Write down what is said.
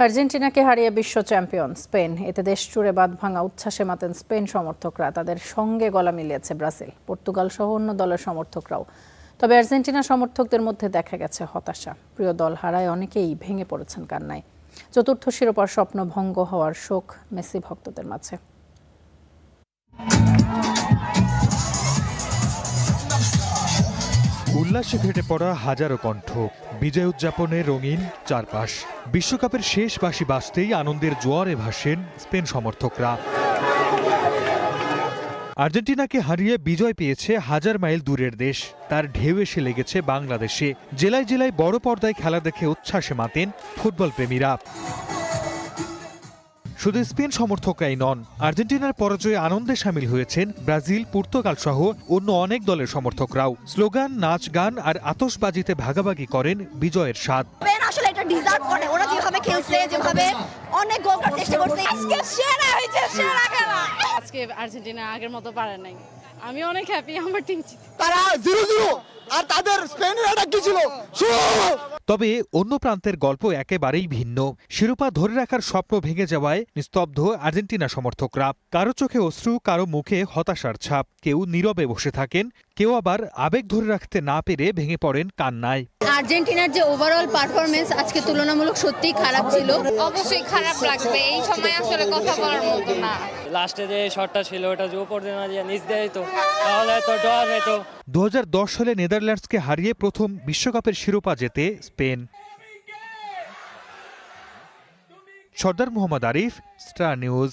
আর্জেন্টিনাকে হারিয়ে বিশ্ব চ্যাম্পিয়ন স্পেন। এতে দেশ জুড়ে বাঁধভাঙা উচ্ছ্বাসে মাতেন স্পেন সমর্থকরা। তাদের সঙ্গে গলা মিলিয়েছে ব্রাজিল, পর্তুগাল সহ অন্য দলের সমর্থকরাও। তবে আর্জেন্টিনা সমর্থকদের মধ্যে দেখা গেছে হতাশা। প্রিয় দল হারায় অনেকেই ভেঙে পড়েছেন কান্নায়। চতুর্থ শিরোপার স্বপ্ন ভঙ্গ হওয়ার শোক মেসি ভক্তদের মাঝে। উল্লাসে ফেটে পড়া হাজারো কণ্ঠ, বিজয় উদযাপনে রঙিন চারপাশ। বিশ্বকাপের শেষ বাঁশি বাজতেই আনন্দের জোয়ারে ভাসেন স্পেন সমর্থকরা। আর্জেন্টিনাকে হারিয়ে বিজয় পেয়েছে হাজার মাইল দূরের দেশ, তার ঢেউ এসে লেগেছে বাংলাদেশে। জেলায় জেলায় বড় পর্দায় খেলা দেখে উচ্ছ্বাসে মাতেন ফুটবল প্রেমীরা। শুধু স্পেন সমর্থকরাই নন, আর্জেন্টিনার পরাজয়ে আনন্দে সামিল হয়েছেন ব্রাজিল, পর্তুগাল সহ অন্য অনেক দলের সমর্থকরাও। স্লোগান, নাচ, গান আর আতশবাজিতে ভাগাভাগি করেন বিজয়ের স্বাদ। আসলে এটা ডিজার্ভ করে, ওরা যেভাবে খেলছে, যেভাবে অনেক গোল করার চেষ্টা করছে, আজকে সেরা হয়েছে, সেরা খেলা। আজকে আর্জেন্টিনা আগের মতো পারে নাই। আমি অনেক হ্যাপি, আমার টিম জিতে। তারা 0-0 আর তাদের স্পেনের অ্যাটাক কি ছিল। তবে অন্য প্রান্তের গল্প একেবারেই ভিন্ন। শিরোপা ধরে রাখার স্বপ্ন ভেঙে যাওয়ায় নিস্তব্ধ আর্জেন্টিনা সমর্থকরা। কারো চোখে অশ্রু, কারো মুখে হতাশার ছাপ। কেউ নীরবে বসে থাকেন, কেউ আবার আবেগ ধরে রাখতে না পেরে ভেঙে পড়েন কান্নায়। আর্জেন্টিনার যে ওভারঅল পারফরমেন্স আজকে তুলনামূলক সত্যিই খারাপ ছিল। অবশ্যই খারাপ লাগবে, এই সময় আসলে কথা বলার মতো না। লাস্টে যে শটটা ছিল ওটা যে উপর দিয়ে না দিয়ে নিচ দিয়ে তো তাহলে তো ড্র হতো। 2010 সালে নেদারল্যান্ডসকে হারিয়ে প্রথম বিশ্বকাপের শিরোপা জেতে স্পেন। সর্দার মোহাম্মদ আরিফ, স্টার নিউজ।